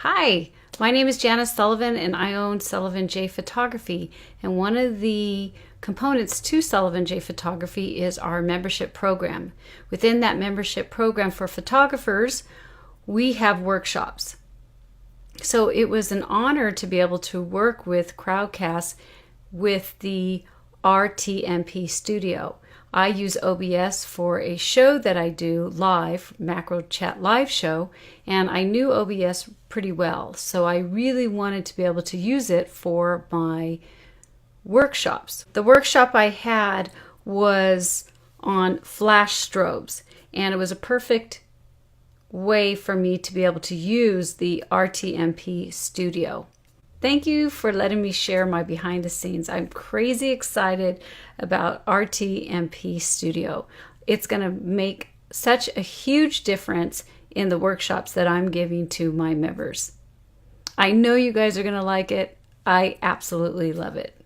Hi, my name is Janice Sullivan and I own Sullivan J Photography. And one of the components to Sullivan J Photography is our membership program. Within that membership program for photographers, we have workshops. So it was an honor to be able to work with Crowdcast with the RTMP studio. I use OBS for a show that I do live, Macro Chat Live show, and I knew OBS pretty well. So I really wanted to be able to use it for my workshops. The workshop I had was on flash strobes, and it was a perfect way for me to be able to use the RTMP studio. Thank you for letting me share my behind the scenes. I'm crazy excited about RTMP Studio. It's going to make such a huge difference in the workshops that I'm giving to my members. I know you guys are going to like it. I absolutely love it.